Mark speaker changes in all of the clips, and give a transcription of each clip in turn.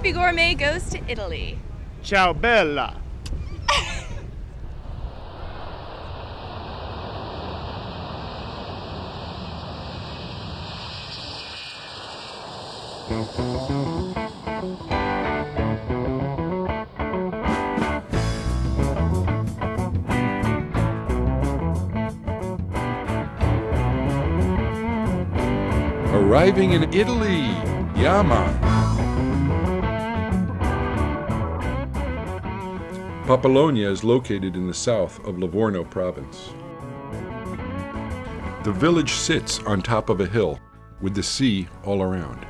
Speaker 1: Hippy Gourmet goes to Italy.
Speaker 2: Ciao bella!
Speaker 3: Arriving in Italy, Yama. Populonia is located in the south of Livorno province. The village sits on top of a hill with the sea all around.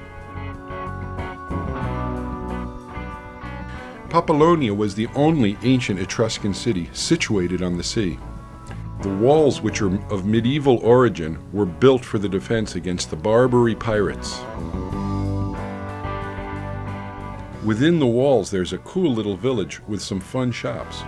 Speaker 3: Populonia was the only ancient Etruscan city situated on the sea. The walls, which are of medieval origin, were built for the defense against the Barbary pirates. Within the walls, there's a cool little village with some fun shops.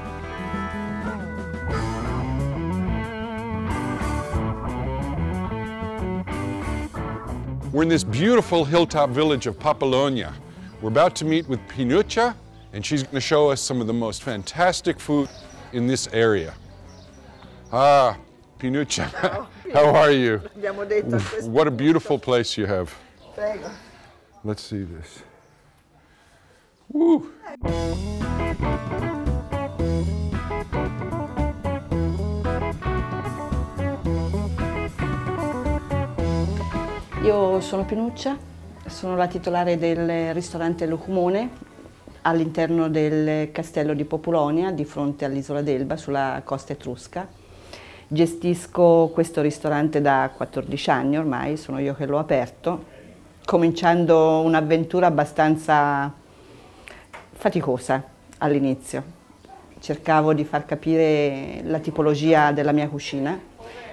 Speaker 3: We're in this beautiful hilltop village of Populonia. We're about to meet with Pinuccia, and she's going to show us some of the most fantastic food in this area. Ah, Pinuccia, how are you? What a beautiful place you have. Let's see this. Woo!
Speaker 4: Io sono Pinuccia, sono la titolare del ristorante Il Lucumone all'interno del castello di Populonia, di fronte all'isola d'Elba, sulla costa etrusca. Gestisco questo ristorante da 14 anni ormai, sono io che l'ho aperto, cominciando un'avventura abbastanza faticosa all'inizio. Cercavo di far capire la tipologia della mia cucina,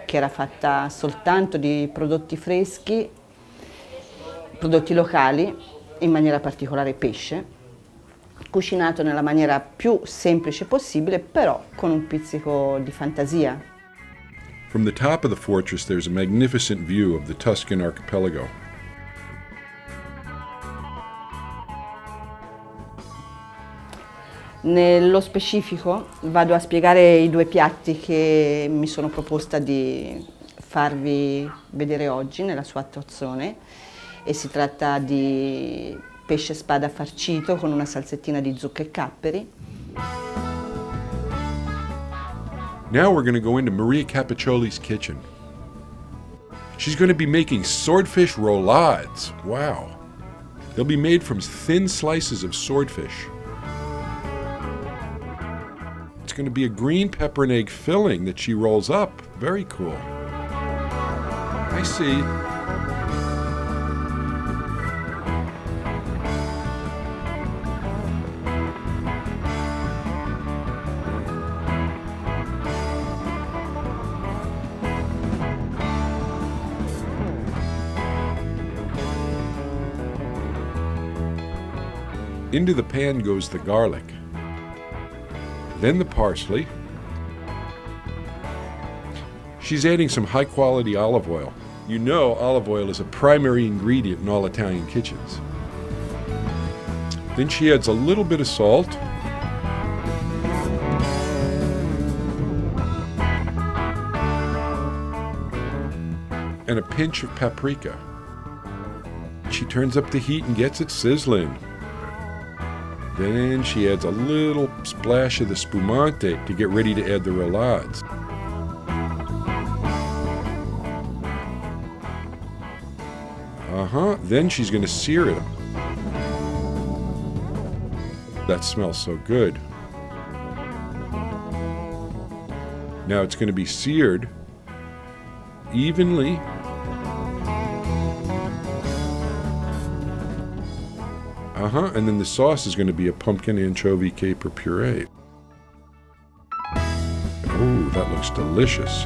Speaker 4: che era fatta soltanto di prodotti freschi, prodotti locali, in maniera particolare pesce, cucinato nella maniera più semplice possibile, però con un pizzico di fantasia.
Speaker 3: From the top of the fortress, there's a magnificent view of the Tuscan archipelago.
Speaker 4: Nello specifico vado a spiegare i due piatti che mi sono proposta di farvi vedere oggi nella sua attuazione, e si tratta di pesce spada farcito con una salsettina di zucca e capperi.
Speaker 3: Now we're going to go into Maria Capaccioli's kitchen. She's going to be making swordfish roulades. Wow. They'll be made from thin slices of swordfish. It's going to be a green pepper and egg filling that she rolls up. Very cool. I see. Into the pan goes the garlic, then the parsley. She's adding some high-quality olive oil. You know olive oil is a primary ingredient in all Italian kitchens. Then she adds a little bit of salt, and a pinch of paprika. She turns up the heat and gets it sizzling. Then she adds a little splash of the spumante to get ready to add the roulades. Then she's going to sear it. That smells so good. Now it's going to be seared evenly. And then the sauce is going to be a pumpkin anchovy caper puree. Oh, that looks delicious.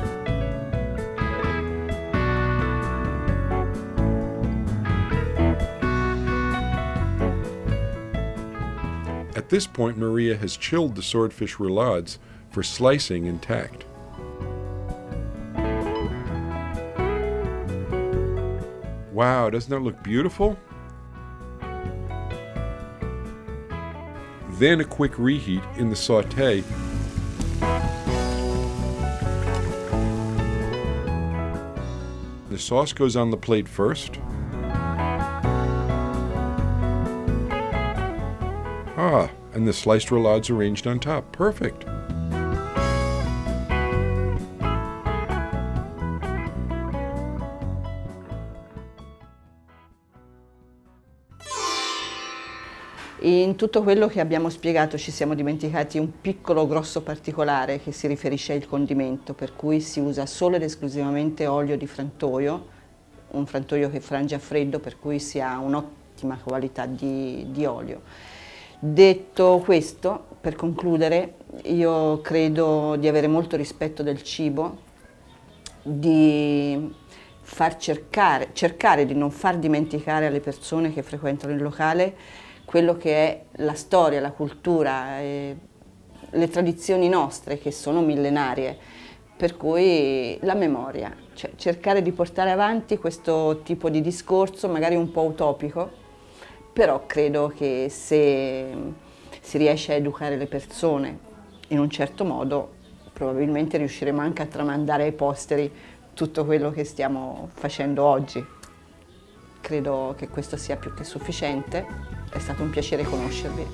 Speaker 3: At this point, Maria has chilled the swordfish roulades for slicing intact. Wow, doesn't that look beautiful? then a quick reheat in the sauté. The sauce goes on the plate first. Ah, and the sliced roulades arranged on top. Perfect.
Speaker 4: In tutto quello che abbiamo spiegato ci siamo dimenticati un piccolo grosso particolare che si riferisce al condimento, per cui si usa solo ed esclusivamente olio di frantoio, un frantoio che frange a freddo, per cui si ha un'ottima qualità di olio. Detto questo, per concludere, io credo di avere molto rispetto del cibo, di cercare di non far dimenticare alle persone che frequentano il locale quello che è la storia, la cultura, le tradizioni nostre che sono millenarie, per cui la memoria, cioè cercare di portare avanti questo tipo di discorso, magari un po' utopico, però credo che se si riesce a educare le persone in un certo modo, probabilmente riusciremo anche a tramandare ai posteri tutto quello che stiamo facendo oggi. Credo che questo sia più che sufficiente, è stato un piacere conoscervi.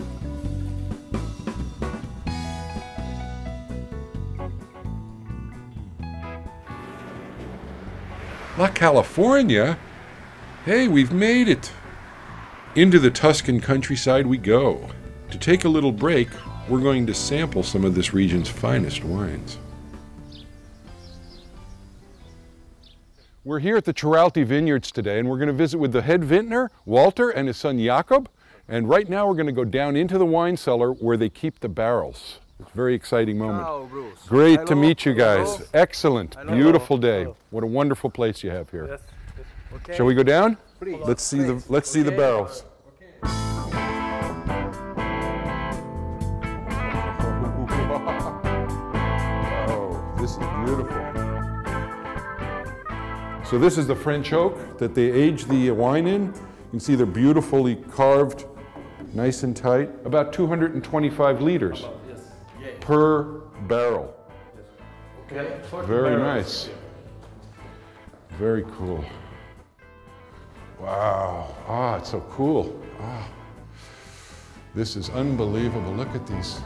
Speaker 3: La California? Hey, we've made it! Into the Tuscan countryside we go. To take a little break, we're going to sample some of this region's finest wines. We're here at the Ceralti vineyards today, and we're going to visit with the head vintner, Walter, and his son Jakob. And right now we're going to go down into the wine cellar where they keep the barrels. It's a very exciting moment.
Speaker 2: Ciao, Bruce.
Speaker 3: Great to meet you guys.
Speaker 2: Hello.
Speaker 3: Excellent.
Speaker 2: Hello.
Speaker 3: Beautiful day.
Speaker 2: Hello.
Speaker 3: What a wonderful place you have here.
Speaker 2: Yes. Okay.
Speaker 3: Shall we go down?
Speaker 2: Please.
Speaker 3: Let's see the barrels. Oh, this is beautiful. So this is the French oak that they age the wine in. You can see they're beautifully carved, nice and tight. About 225 liters per barrel.
Speaker 2: Okay.
Speaker 3: Very nice. Very cool. Wow. Ah, it's so cool. Ah. This is unbelievable. Look at these.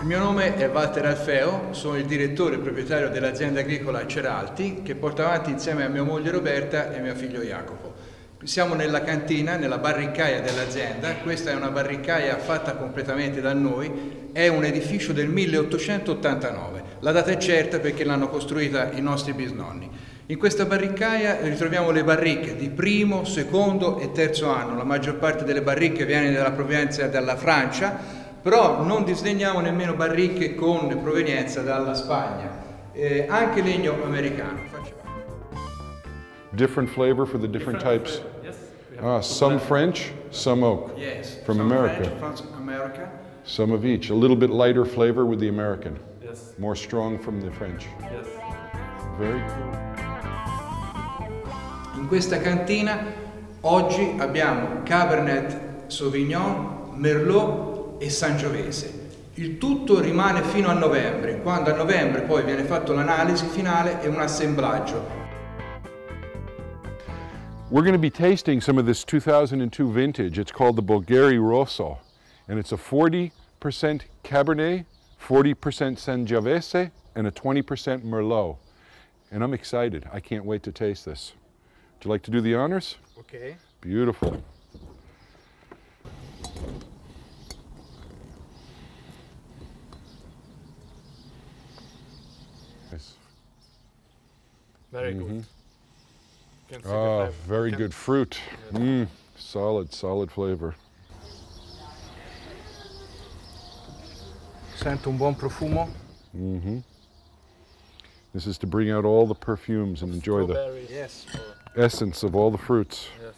Speaker 2: Il mio nome è Walter Alfeo, sono il direttore e proprietario dell'azienda agricola Ceralti che porto avanti insieme a mia moglie Roberta e mio figlio Jacopo. Siamo nella cantina, nella barricaia dell'azienda. Questa è una barricaia fatta completamente da noi, è un edificio del 1889. La data è certa perché l'hanno costruita i nostri bisnonni. In questa barricaia ritroviamo le barricche di primo, secondo e terzo anno. La maggior parte delle barricche viene dalla provenienza dalla Francia, però non disdegniamo nemmeno barricche con provenienza dalla Spagna, anche legno americano.
Speaker 3: Different flavor for the different types? Yes. Some French, some oak.
Speaker 2: Yes.
Speaker 3: From America.
Speaker 2: French, from America.
Speaker 3: Some of each. A little bit lighter flavor with the American.
Speaker 2: Yes.
Speaker 3: More strong from the French.
Speaker 2: Yes.
Speaker 3: Very cool.
Speaker 2: In questa cantina oggi abbiamo Cabernet Sauvignon, Merlot e Sangiovese. Il tutto rimane fino a novembre, quando a novembre poi viene fatto l'analisi finale e un assemblaggio.
Speaker 3: We're going to be tasting some of this 2002 vintage. It's called the Bulgari Rosso, and it's a 40% Cabernet, 40% Sangiovese, and a 20% Merlot. And I'm excited. I can't wait to taste this. Would you like to do the honors?
Speaker 2: Okay.
Speaker 3: Beautiful. Nice.
Speaker 5: Very good. Can see the
Speaker 3: Oh,
Speaker 5: flavor.
Speaker 3: very good fruit.
Speaker 5: Yes.
Speaker 3: Solid flavor.
Speaker 2: Sento un buon profumo.
Speaker 3: This is to bring out all the perfumes and enjoy the
Speaker 5: Strawberries.
Speaker 2: Yes.
Speaker 3: essence of all the fruits.
Speaker 5: Yes.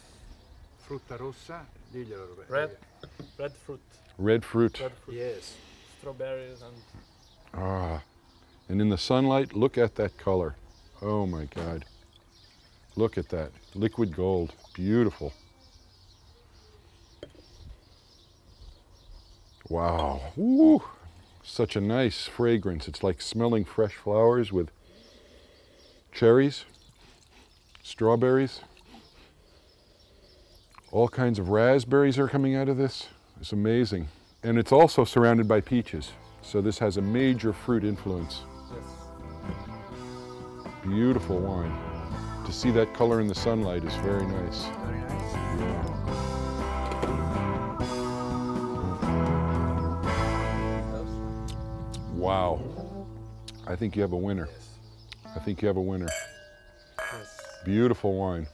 Speaker 2: Frutta rossa. Diglielo, Roberto.
Speaker 5: Red fruit.
Speaker 3: Red fruit.
Speaker 5: Red fruit.
Speaker 2: Yes.
Speaker 5: Strawberries and
Speaker 3: Ah, and in the sunlight, look at that color. Oh my God. Look at that, liquid gold, beautiful. Wow, woo, such a nice fragrance. It's like smelling fresh flowers with cherries, strawberries. All kinds of raspberries are coming out of this. It's amazing. And it's also surrounded by peaches. So this has a major fruit influence. Beautiful wine. To see that color in the sunlight is very nice.
Speaker 2: Very nice.
Speaker 3: Wow. I think you have a winner. I think you have a winner. Beautiful wine.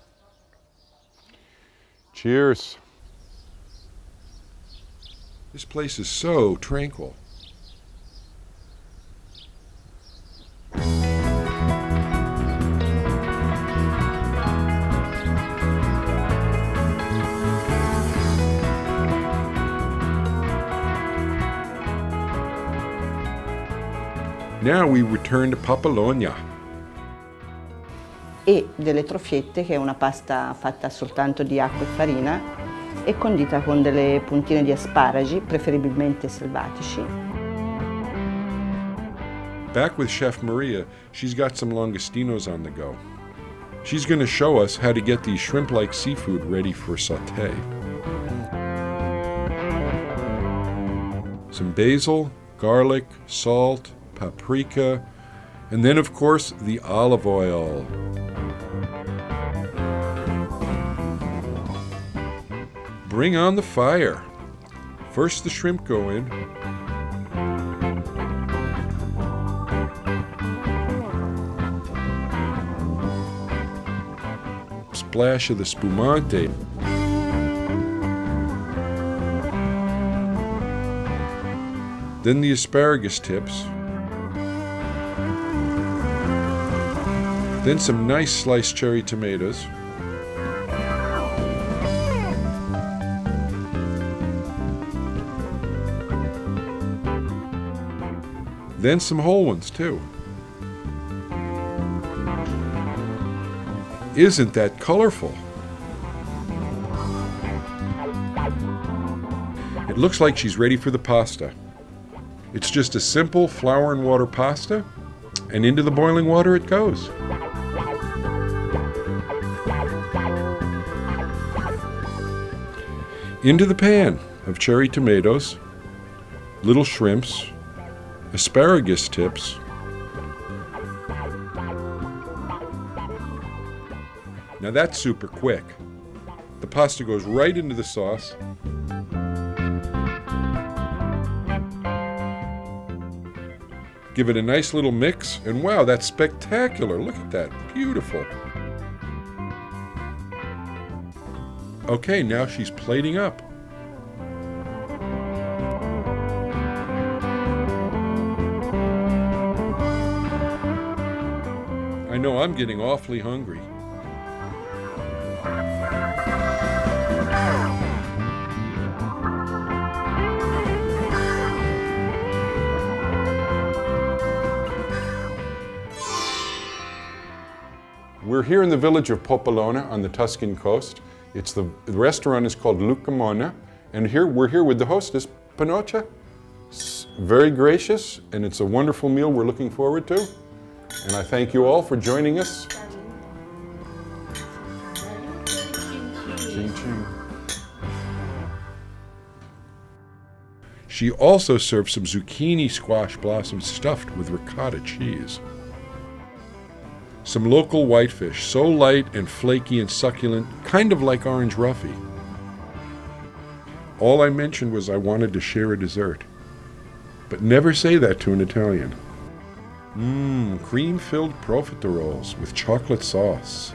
Speaker 3: Cheers. This place is so tranquil. Now we return to Populonia.
Speaker 4: E delle troffiette, che è una pasta fatta soltanto di acqua e farina e condita con delle puntine di asparagi, preferibilmente selvatici.
Speaker 3: Back with Chef Maria, she's got some Langostinos on the go. She's going to show us how to get these shrimp-like seafood ready for sauté. Some basil, garlic, salt, paprika, and then of course the olive oil. Bring on the fire. First the shrimp go in. Splash of the spumante. Then the asparagus tips. Then some nice sliced cherry tomatoes. Then some whole ones too. Isn't that colorful? It looks like she's ready for the pasta. It's just a simple flour and water pasta, and into the boiling water it goes. Into the pan of cherry tomatoes, little shrimps, asparagus tips, now that's super quick. The pasta goes right into the sauce. Give it a nice little mix, and wow, that's spectacular. Look at that, beautiful. Okay, now she's plating up. I know I'm getting awfully hungry. We're here in the village of Populonia on the Tuscan coast. The restaurant is called Il Lucumone, and we're here with the hostess, Pinuccia. Very gracious, and it's a wonderful meal we're looking forward to. And I thank you all for joining us. Ching, ching. She also served some zucchini squash blossoms stuffed with ricotta cheese. Some local whitefish, so light and flaky and succulent, kind of like orange roughy. All I mentioned was I wanted to share a dessert. But never say that to an Italian. Cream-filled profiteroles with chocolate sauce.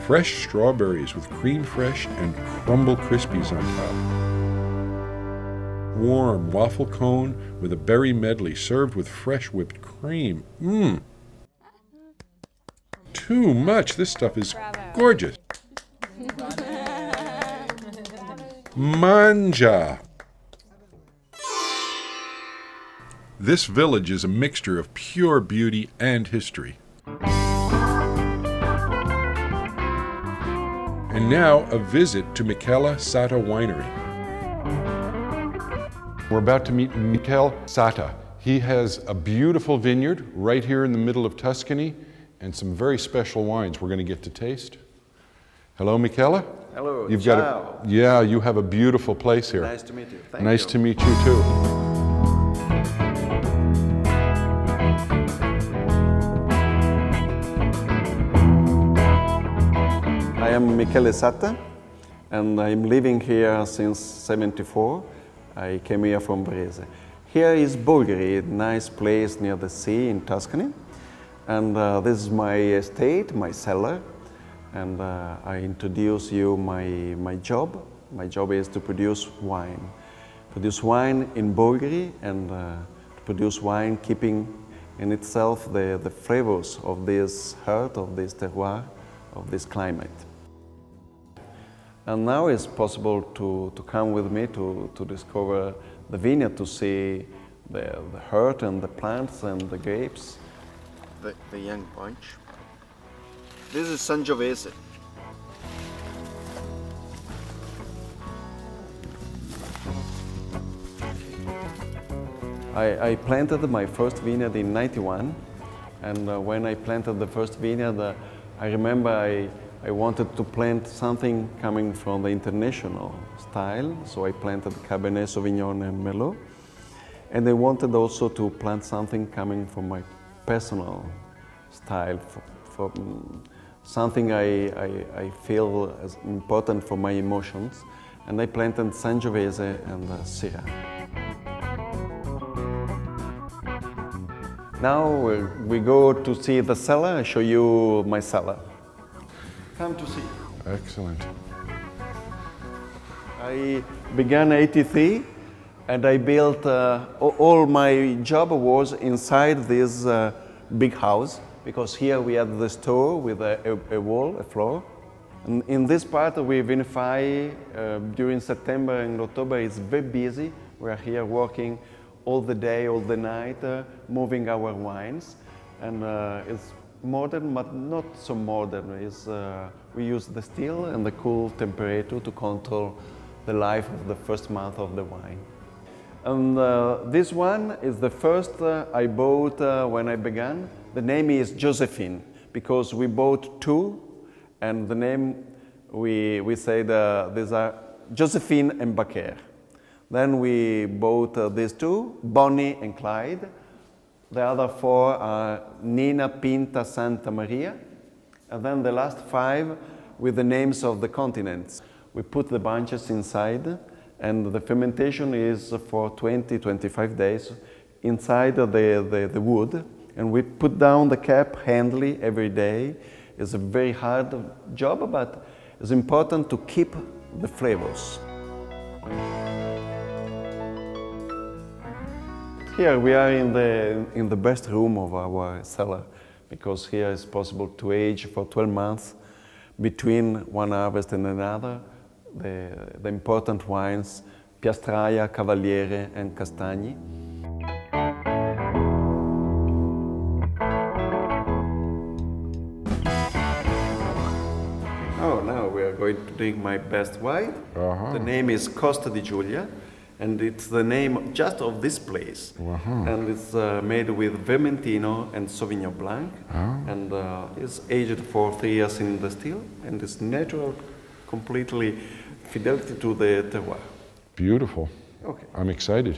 Speaker 3: Fresh strawberries with creme fraiche and crumble crispies on top. Warm waffle cone with a berry medley served with fresh whipped cream. Too much. This stuff is gorgeous. Mangia. This village is a mixture of pure beauty and history. And now a visit to Michele Satta Winery. We're about to meet Michele Satta. He has a beautiful vineyard right here in the middle of Tuscany and some very special wines we're going to get to taste. Hello, Michele.
Speaker 6: Hello,
Speaker 3: You've
Speaker 6: ciao.
Speaker 3: Yeah, you have a beautiful place here.
Speaker 6: Nice to meet you. Thank
Speaker 3: Nice
Speaker 6: you.
Speaker 3: to meet you too.
Speaker 6: I am Michele Satta, and I'm living here since '74. I came here from Brese. Here is Bolgheri, a nice place near the sea in Tuscany. And this is my estate, my cellar. And I introduce you my job. My job is to produce wine. Produce wine in Bolgheri and produce wine keeping in itself the flavors of this earth, of this terroir, of this climate. And now it's possible to come with me to discover the vineyard, to see the earth and the plants and the grapes. The young bunch. This is Sangiovese. I planted my first vineyard in '91, and when I planted the first vineyard, I remember I wanted to plant something coming from the international style, so I planted Cabernet Sauvignon and Merlot. And I wanted also to plant something coming from my personal style, for something I feel as important for my emotions. And I planted Sangiovese and Syrah. Now we go to see the cellar. I show you my cellar. Come to see.
Speaker 3: Excellent.
Speaker 6: I began '83 and I built, all my job was inside this big house, because here we have the store with a wall, a floor. And in this part we vinify during September and October. It's very busy. We are here working all the day, all the night, moving our wines. And it's modern, but not so modern. We use the still and the cool temperature to control the life of the first month of the wine. And this one is the first I bought when I began. The name is Josephine, because we bought two, and the name we said these are Josephine and Baker. Then we bought these two, Bonnie and Clyde. The other four are Nina, Pinta, Santa Maria. And then the last five with the names of the continents. We put the bunches inside, and the fermentation is for 20-25 days inside the wood. And we put down the cap handily every day. It's a very hard job, but it's important to keep the flavors. Here we are in the best room of our cellar, because here it's possible to age for 12 months between one harvest and another the important wines, Piastraia, Cavaliere and Castagni. Oh, now we are going to drink my best wine. The name is Costa di Giulia, and it's the name just of this place. And it's made with Vermentino and Sauvignon Blanc, and it's aged for 3 years in the still, and it's natural, completely fidelity to the terroir.
Speaker 3: Beautiful.
Speaker 6: Okay.
Speaker 3: I'm excited.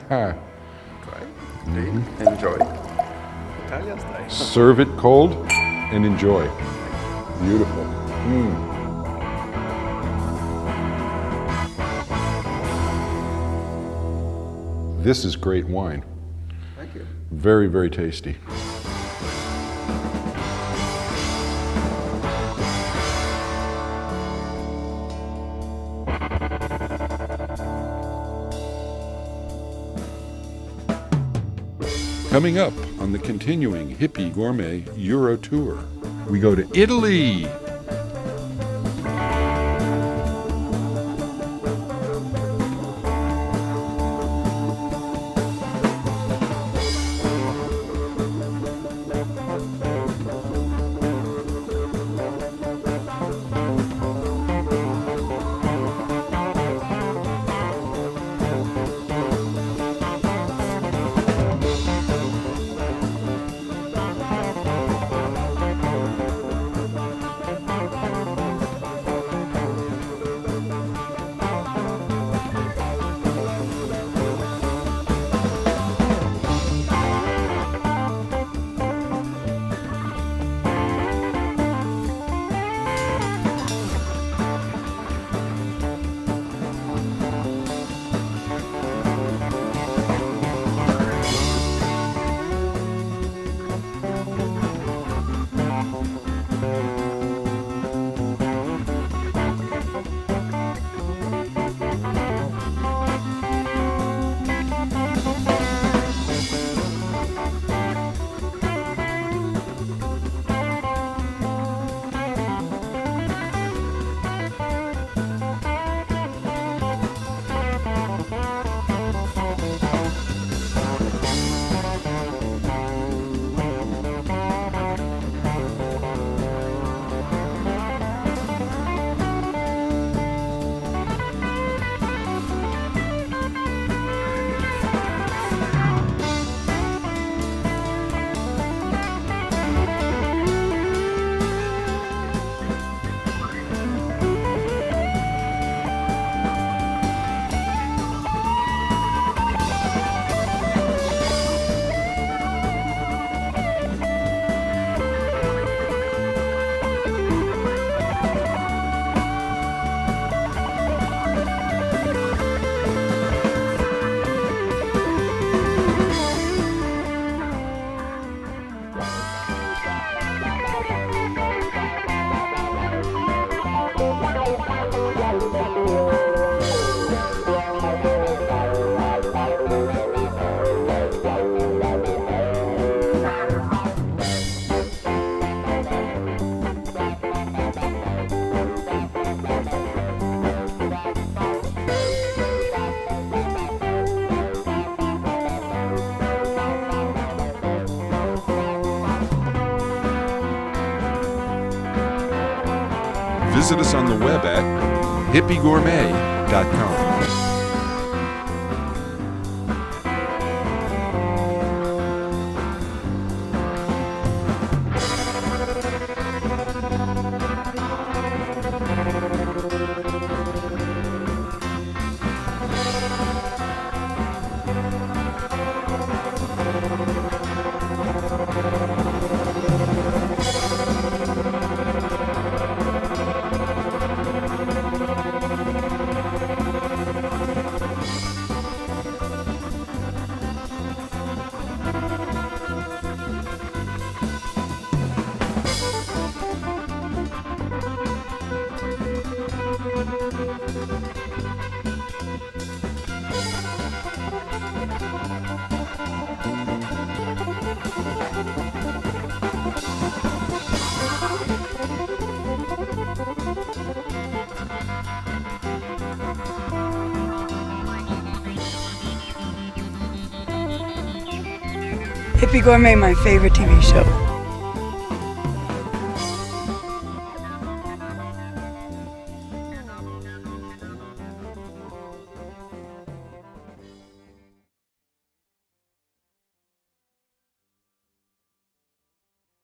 Speaker 6: Try, drink, enjoy. Italian style.
Speaker 3: Serve it cold and enjoy. Beautiful. This is great wine.
Speaker 6: Thank you.
Speaker 3: Very, very tasty. Coming up on the continuing Hippy Gourmet Euro Tour, we go to Italy. visit us on the web at hippygourmet.com.
Speaker 7: Hippy Gourmet, my favorite TV show.